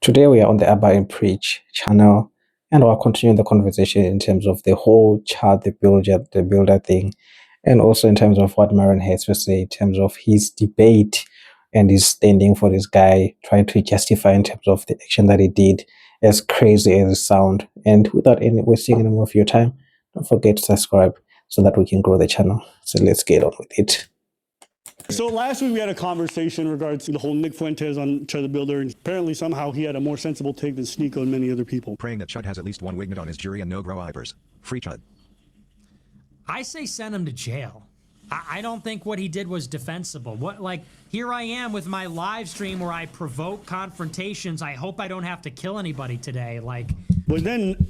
Today we are on the Abba and Preach channel, and we're continuing the conversation in terms of the whole Chud the Builder thing, and also in terms of what Myron has to say in terms of his debate and his standing for this guy, trying to justify in terms of the action that he did, as crazy as it sounds. And without any wasting any more of your time, don't forget to subscribe so that we can grow the channel. So let's get on with it. So last week we had a conversation regards the whole Nick Fuentes on Chud the Builder, and apparently somehow he had a more sensible take than Sneeko and many other people. Praying that Chud has at least one wignut on his jury and no grow ivers. Free Chud. I say send him to jail. I don't think what he did was defensible. Here I am with my live stream where I provoke confrontations. I hope I don't have to kill anybody today. But then,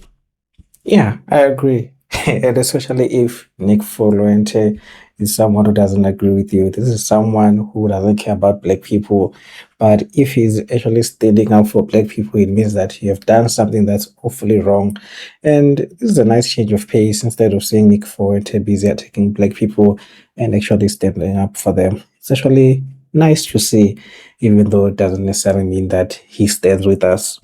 yeah, I agree. And especially if Nick Fuente is someone who doesn't agree with you. This is someone who doesn't care about black people. But if he's actually standing up for black people, it means that you have done something that's awfully wrong. And this is a nice change of pace. Instead of seeing Nick Fuente busy attacking black people and actually standing up for them, it's actually nice to see, even though it doesn't necessarily mean that he stands with us.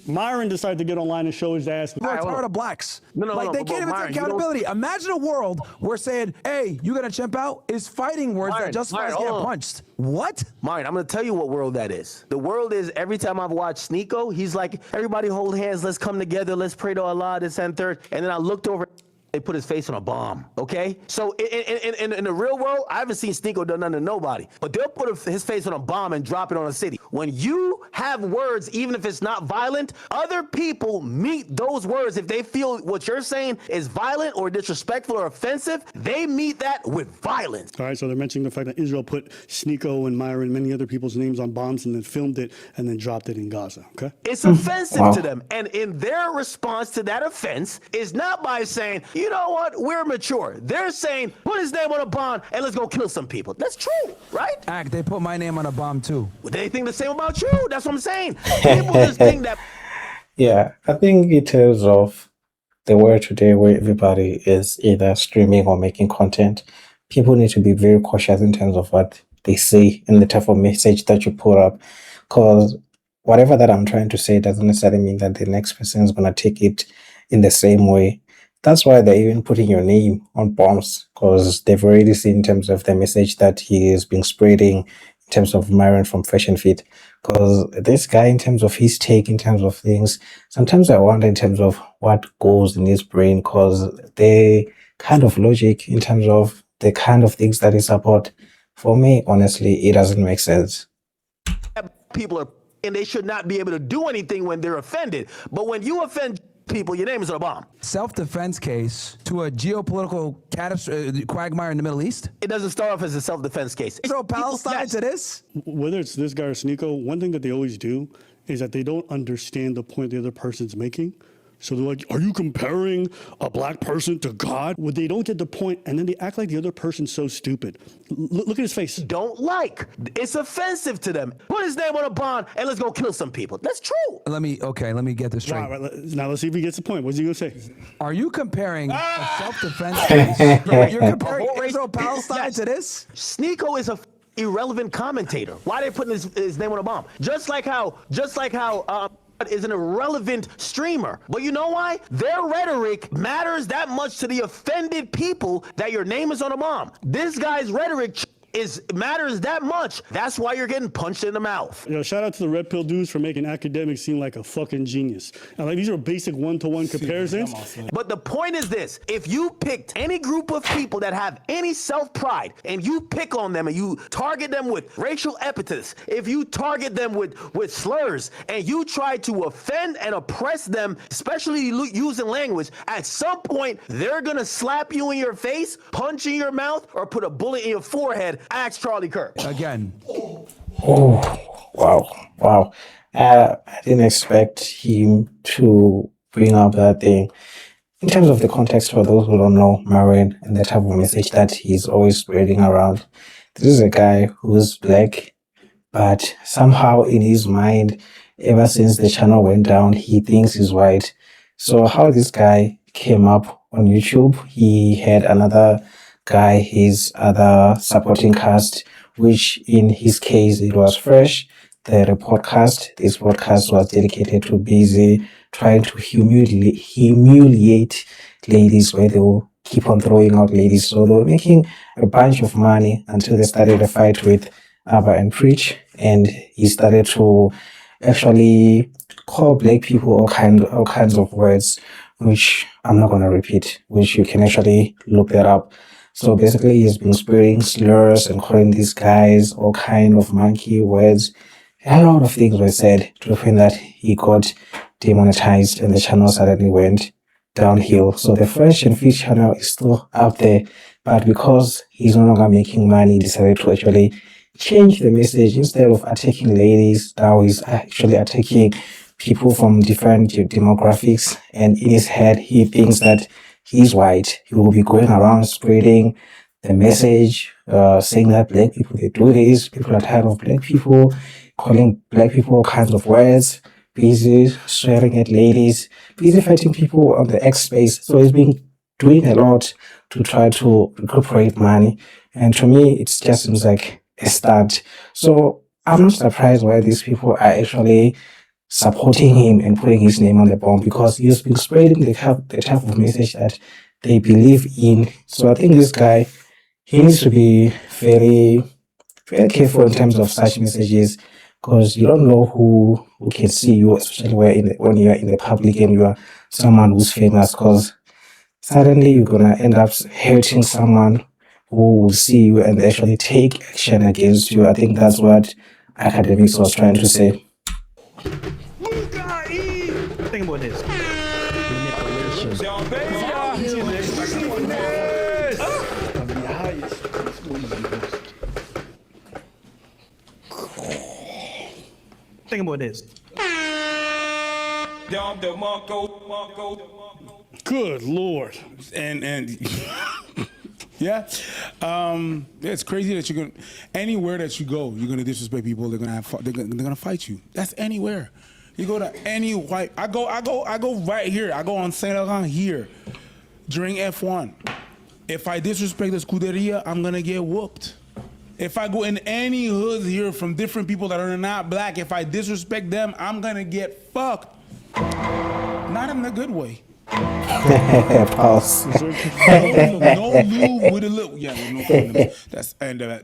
Myron decided to get online and show his ass. We're tired of blacks. No, they can't even take accountability. Imagine a world where saying, hey, you gonna chimp out is fighting words that justifies getting punched. What? Myron, I'm gonna tell you what world that is. The world is, every time I've watched Sneeko, he's like, everybody hold hands, let's come together, let's pray to Allah, this and third. And then I looked over, they put his face on a bomb, okay? So in the real world, I haven't seen Sneeko do nothing to nobody, but they'll put his face on a bomb and drop it on a city. When you have words, even if it's not violent, other people meet those words. If they feel what you're saying is violent or disrespectful or offensive, they meet that with violence. All right, so they're mentioning the fact that Israel put Sneeko and Myron and many other people's names on bombs and then filmed it and then dropped it in Gaza, okay? It's offensive to them. And in their response to that offense is not by saying, you know what, we're mature. They're saying, put his name on a bomb and let's go kill some people. That's true, right? They put my name on a bomb too. They think the same about you. That's what I'm saying. People just think that. Yeah, I think in terms of the world today where everybody is either streaming or making content, people need to be very cautious in terms of what they say and the type of message that you put up, because whatever that I'm trying to say doesn't necessarily mean that the next person is going to take it in the same way. That's why they're even putting your name on bombs, because they've already seen in terms of the message that he has been spreading in terms of Myron from Fashion Fit. Because this guy, in terms of his take, in terms of things, sometimes I wonder in terms of what goes in his brain, because the kind of logic in terms of the kind of things that he support, for me, honestly, it doesn't make sense. People are, and they should not be able to do anything when they're offended. But when you offend people, your name is on a bomb. Self-defense case to a geopolitical quagmire in the Middle East? It doesn't start off as a self-defense case. Israel Palestine to this? Whether it's this guy or Sneeko, one thing that they always do is that they don't understand the point the other person's making. So they're like, are you comparing a black person to God? Well, they don't get the point, and then they act like the other person's so stupid. Look at his face. Don't like. It's offensive to them. Put his name on a bond and let's go kill some people. That's true. Let me get this straight. Right, now let's see if he gets the point. What's he gonna say? Are you comparing a self-defense case? You're comparing Israel Palestine to this? Sneeko is a irrelevant commentator. Why are they putting his name on a bomb? Just like how is an irrelevant streamer. But you know why? Their rhetoric matters that much to the offended people that your name is on a bomb. This guy's rhetoric matters that much. That's why you're getting punched in the mouth. Shout out to the Red Pill dudes for making academics seem like a fucking genius. And these are basic one-to-one comparisons. But the point is this: if you picked any group of people that have any self-pride and you pick on them and you target them with racial epithets, if you target them with slurs and you try to offend and oppress them, especially using language, at some point they're gonna slap you in your face, punch in your mouth, or put a bullet in your forehead. Ask Charlie Kirk. Again. Oh, wow. I didn't expect him to bring up that thing. In terms of the context, for those who don't know Myron and the type of message that he's always spreading around, this is a guy who's black, but somehow in his mind, ever since the channel went down, he thinks he's white. So how this guy came up on YouTube, he had another guy, his other supporting cast, which in his case it was Fresh, the podcast. This podcast was dedicated to busy trying to humiliate ladies, where they will keep on throwing out ladies. So they were making a bunch of money until they started a fight with Abba and Preach, and he started to actually call black people all kinds of words, which I'm not gonna repeat, which you can actually look that up. So basically, he's been spewing slurs and calling these guys all kind of monkey words. A lot of things were said to the point that he got demonetized and the channel suddenly went downhill. So the Fresh and Fit channel is still out there, but because he's no longer making money, he decided to actually change the message. Instead of attacking ladies, now he's actually attacking people from different demographics. And in his head, he thinks that he's white. He will be going around spreading the message, saying that black people, they do this, people are tired of black people, calling black people all kinds of words, busy swearing at ladies, busy fighting people on the X space. So he's been doing a lot to try to recuperate money. And to me, it just seems like a stunt. So I'm not surprised why these people are actually supporting him and putting his name on the bomb, because he's been spreading the type of message that they believe in. So I think this guy, he needs to be very, very careful in terms of such messages, because you don't know who can see you, especially when you're in the public and you are someone who's famous, because suddenly you're gonna end up hurting someone who will see you and actually take action against you. I think that's what Akademiks was trying to say. Think about this. Think about this. Good Lord. And yeah, it's crazy that you're gonna, anywhere that you go, you're gonna disrespect people. They're gonna fight you. That's anywhere. You go to any white. I go right here. I go on Saint Laurent here during F1. If I disrespect the Scuderia, I'm gonna get whooped. If I go in any hood here from different people that are not black, if I disrespect them, I'm gonna get fucked. Not in a good way. Pause. No lube with a little. Yeah, no condom. That's end of that.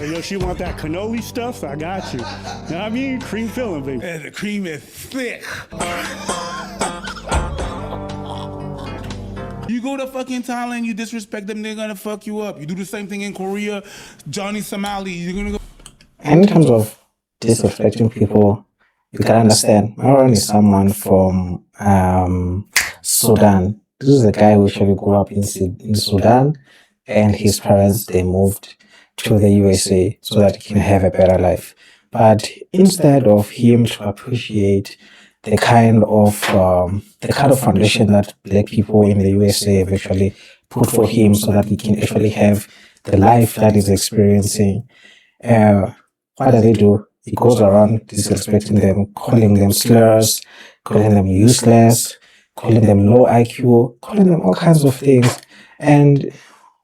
Yo, she want that cannoli stuff? I got you. Know what I mean? Cream filling, baby. And the cream is thick. You go to fucking Thailand, you disrespect them, they're gonna fuck you up. You do the same thing in Korea, Johnny Somali, you're gonna go. And in terms of disrespecting people, you can understand. Myron is someone from Sudan. This is a guy who actually grew up in Sudan, and his parents, they moved to the USA so that he can have a better life. But instead of him to appreciate the kind of foundation that black people in the USA have actually put for him, so that he can actually have the life that he's experiencing, what does he do? He goes around disrespecting them, calling them slurs, calling them useless, calling them low IQ, calling them all kinds of things. And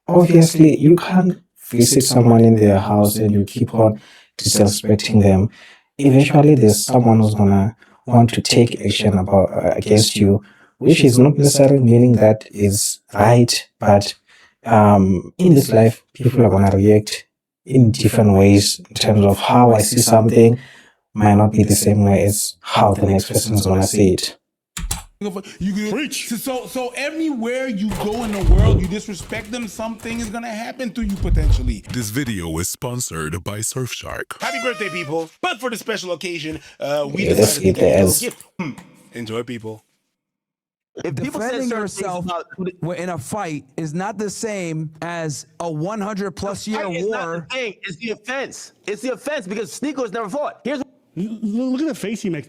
obviously, you can't visit someone in their house and you keep on disrespecting them. Eventually, there's someone who's gonna want to take action against you, which is not necessarily meaning that is right, but in this life, people are gonna react in different ways in terms of how I see something might not be the same way as how the next person is gonna see it. Preach. So everywhere you go in the world, you disrespect them, something is gonna happen to you potentially. This video is sponsored by Surfshark. Happy birthday, people. But for the special occasion, we Let's decided to eat give you a the little ass. gift. Enjoy, people. If people said Defending certain things yourself about- in a fight is not the same as a 100+ year Fight is not war. the thing. It's the offense. It's the offense because Sneako's never fought. Here's Look at the face he makes.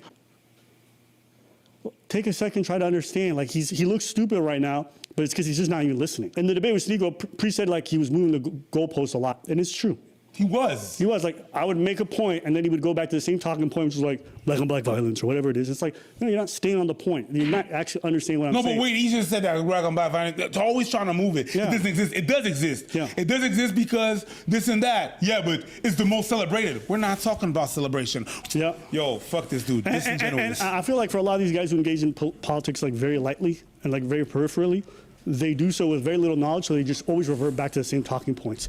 Take a second, try to understand. Like he looks stupid right now, but it's because he's just not even listening. In the debate with Sneeko, Pre said like he was moving the goalposts a lot, and it's true. He was. He was like, I would make a point, and then he would go back to the same talking point, which was like black on black violence or whatever it is. It's like, no, you're not staying on the point. You're not actually understanding what I'm saying. No, but wait, he just said that black on black violence. It's always trying to move it. Yeah. It doesn't exist. It does exist. Yeah. It does exist because this and that. Yeah, but it's the most celebrated. We're not talking about celebration. Yeah. Yo, fuck this dude. And I feel like for a lot of these guys who engage in politics like very lightly and like very peripherally, they do so with very little knowledge, so they just always revert back to the same talking points.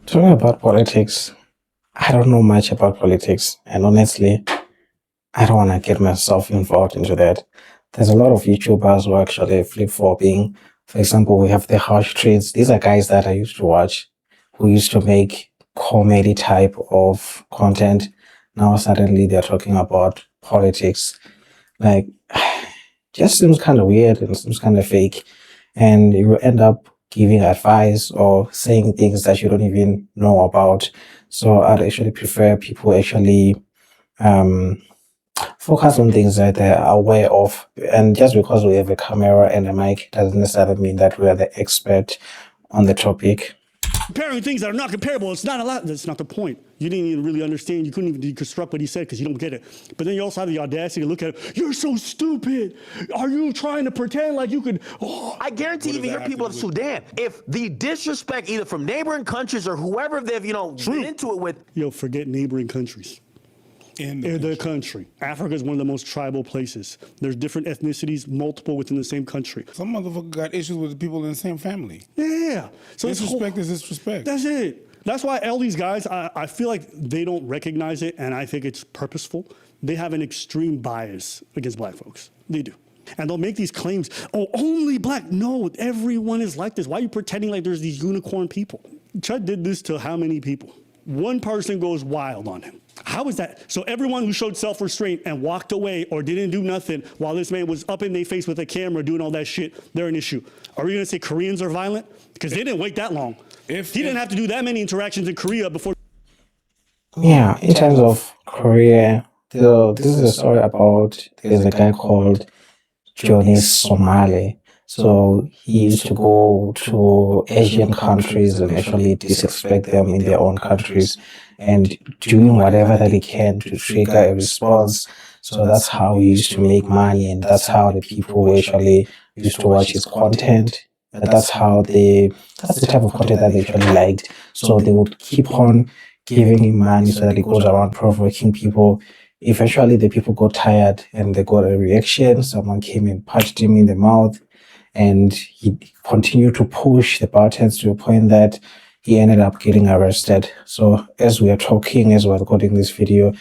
Talking about politics, I don't know much about politics, and honestly, I don't want to get myself involved into that. There's a lot of YouTubers who actually flip-flopping. For example, we have the Harsh Trades. These are guys that I used to watch, who used to make comedy type of content. Now suddenly they're talking about politics. Like, just seems kind of weird and seems kind of fake. And you end up giving advice or saying things that you don't even know about. So I'd actually prefer people actually focus on things that they're aware of. And just because we have a camera and a mic doesn't necessarily mean that we are the expert on the topic. Comparing things that are not comparable, it's not allowed. That's not the point. You didn't even really understand. You couldn't even deconstruct what he said because you don't get it. But then you also have the audacity to look at it. You're so stupid. Are you trying to pretend like you could? Oh. I guarantee even your people of Sudan, if the disrespect either from neighboring countries or whoever they've, been into it with. Yo, forget neighboring countries. In the country. Africa is one of the most tribal places. There's different ethnicities, multiple within the same country. Some motherfucker got issues with the people in the same family. Yeah. So disrespect is disrespect. That's it. That's why all these guys, I feel like they don't recognize it, and I think it's purposeful. They have an extreme bias against black folks. They do. And they'll make these claims, oh, only black. No, everyone is like this. Why are you pretending like there's these unicorn people? Chud did this to how many people? One person goes wild on him. How is that? So everyone who showed self-restraint and walked away or didn't do nothing while this man was up in their face with a camera doing all that shit, they're an issue. Are we going to say Koreans are violent? Because they didn't wait that long. He didn't have to do that many interactions in Korea before. Yeah, in terms of Korea, this is a story about, there's a guy called Johnny Somali. So he used to go to Asian countries and actually disrespect them in their own countries and doing whatever that he can to trigger a response. So that's how he used to make money, and that's how the people actually used to watch his content. And that's the type of content that they actually liked. So they would keep on giving him money so that he goes around provoking people. Eventually the people got tired and they got a reaction. Someone came and punched him in the mouth. And he continued to push the buttons to a point that he ended up getting arrested. So as we are talking, as we're recording this video,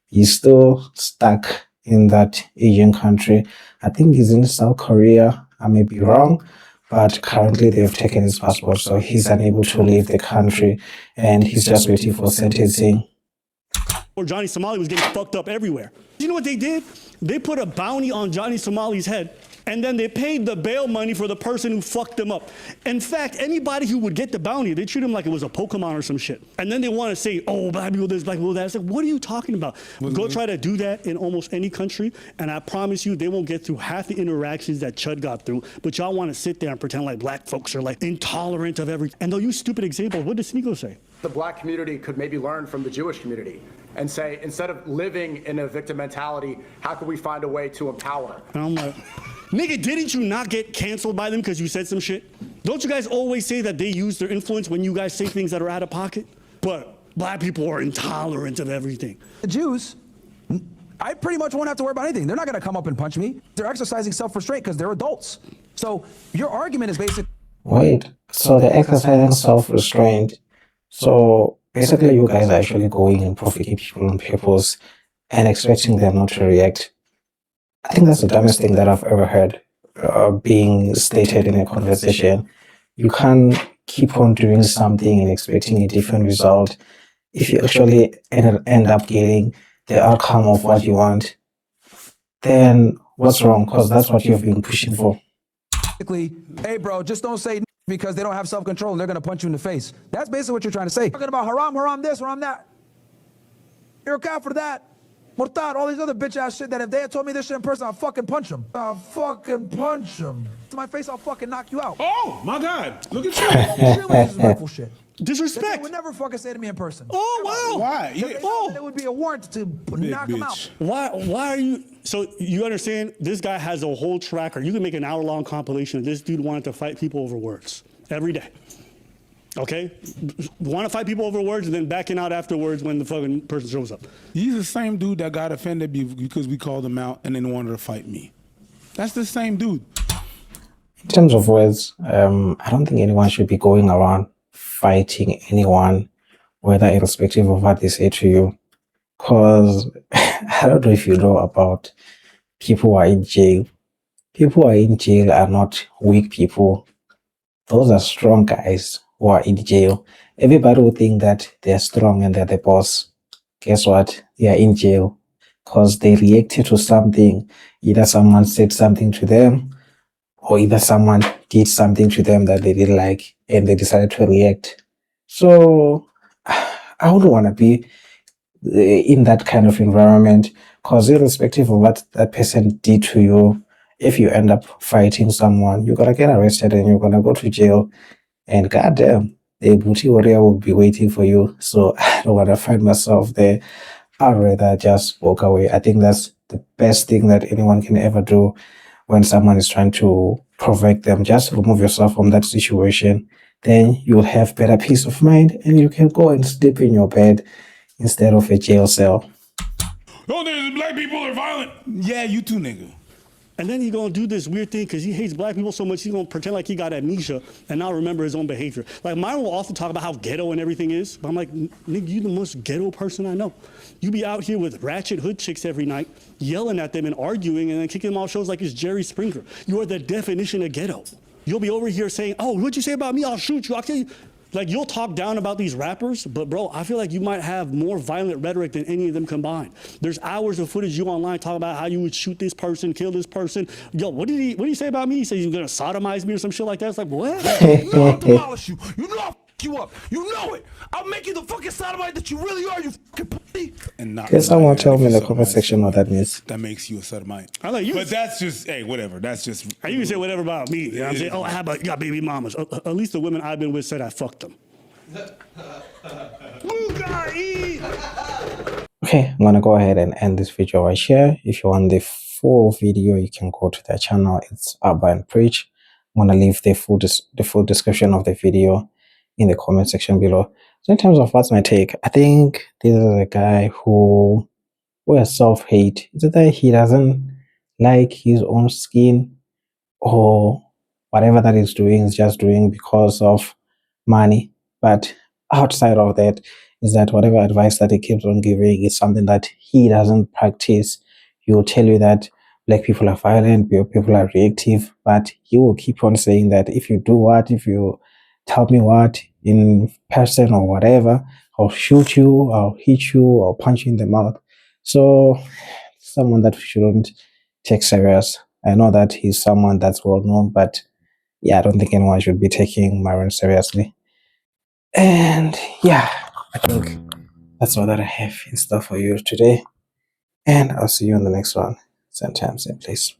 he's still stuck in that Asian country. I think he's in South Korea. I may be wrong, but currently they've taken his passport, so he's unable to leave the country, and he's just waiting for sentencing. Or Johnny Somali was getting fucked up everywhere. You know what they did? They put a bounty on Johnny Somali's head, and then they paid the bail money for the person who fucked them up. In fact, anybody who would get the bounty, they treat him like it was a Pokemon or some shit. And then they want to say, oh, black people this, black people that. It's like, what are you talking about? Go try to do that in almost any country, and I promise you, they won't get through half the interactions that Chud got through. But y'all want to sit there and pretend like black folks are like intolerant of everything. And they'll use stupid examples. What does Sneeko say? The black community could maybe learn from the Jewish community and say, instead of living in a victim mentality, how can we find a way to empower? And I'm like, nigga, didn't you not get canceled by them because you said some shit? Don't you guys always say that they use their influence when you guys say things that are out of pocket? But black people are intolerant of everything. The Jews, I pretty much won't have to worry about anything. They're not going to come up and punch me. They're exercising self-restraint because they're adults. So your argument is basically... Wait, so they're exercising self-restraint. So basically you guys are actually going and provoking people on purpose and expecting them not to react. I think that's the dumbest thing that I've ever heard being stated in a conversation. You can't keep on doing something and expecting a different result if you actually end up getting the outcome of what you want. Then what's wrong? Because that's what you've been pushing for. Hey, bro, just don't say because they don't have self-control and they're going to punch you in the face. That's basically what you're trying to say. Talking about haram this, haram that. You're a kafir for that. Murtad, all these other bitch-ass shit that if they had told me this shit in person, I'll fucking punch them. I'll fucking punch them. To my face, I'll fucking knock you out. Oh, my God. Look at you. Extremely disrespectful shit. They Disrespect. would never fucking say to me in person. Oh wow. Why? They Yeah. know that it would be a warrant to knock them out. Bitch. Why are you? So you understand? This guy has a whole tracker. You can make an hour-long compilation of this dude wanted to fight people over words every day. Okay, want to fight people over words and then backing out afterwards when the fucking person shows up. He's the same dude that got offended because we called him out and then wanted to fight me. That's the same dude. In terms of words, I don't think anyone should be going around fighting anyone, whether irrespective of what they say to you. Because I don't know if you know about people who are in jail. People who are in jail are not weak people. Those are strong guys who are in jail. Everybody will think that they're strong and they're the boss. Guess what? They are in jail because they reacted to something. Either someone said something to them, or either someone did something to them that they didn't like and they decided to react. So I wouldn't want to be in that kind of environment because irrespective of what that person did to you, if you end up fighting someone, you're gonna get arrested and you're gonna go to jail, and goddamn, the booty warrior will be waiting for you. So I don't want to find myself there. I'd rather just walk away. I think that's the best thing that anyone can ever do when someone is trying to provoke them. Just remove yourself from that situation. Then you'll have better peace of mind and you can go and sleep in your bed instead of a jail cell. Oh, there's black people are violent. Yeah, you too, nigga. And then he gonna do this weird thing because he hates black people so much he's gonna pretend like he got amnesia and not remember his own behavior. Like Myron will often talk about how ghetto and everything is, but I'm like, nigga, you the most ghetto person I know. You be out here with ratchet hood chicks every night, yelling at them and arguing and then kicking them off shows like it's Jerry Springer. You are the definition of ghetto. You'll be over here saying, oh, what'd you say about me? I'll shoot you, I'll kill you. Like you'll talk down about these rappers, but bro, I feel like you might have more violent rhetoric than any of them combined. There's hours of footage you online talking about how you would shoot this person, kill this person. Yo, what did he say about me? He said he's gonna sodomize me or some shit like that. It's like what? You know I'll demolish you. You know I'll f you up. You know it. I'll make you the fucking sodomite that you really are, you fucking pussy. And not Can someone tell me in the sodomite. comment section what that means? That makes you a sodomite. I like you. But that's just, hey, whatever. That's just. And you can say whatever about me. You know what I'm saying? Oh, I got baby mamas. At least the women I've been with said I fucked them. Okay, I'm gonna go ahead and end this video right here. If you want the full video, you can go to their channel. It's Abba and Preach. I'm gonna leave the full description of the video in the comment section below. So in terms of what's my take, I think this is a guy who has self-hate. It's that he doesn't like his own skin, or whatever that he's doing is just doing because of money. But outside of that is that whatever advice that he keeps on giving is something that he doesn't practice. He will tell you that black people are violent, black people are reactive, but he will keep on saying that if you do what, if you tell me what in person or whatever, I'll shoot you, I'll hit you, I'll punch you in the mouth. So someone that we shouldn't take serious. I know that he's someone that's well known, but yeah, I don't think anyone should be taking Myron seriously. And yeah, I think that's all that I have in store for you today. And I'll see you in the next one. Same time, same place.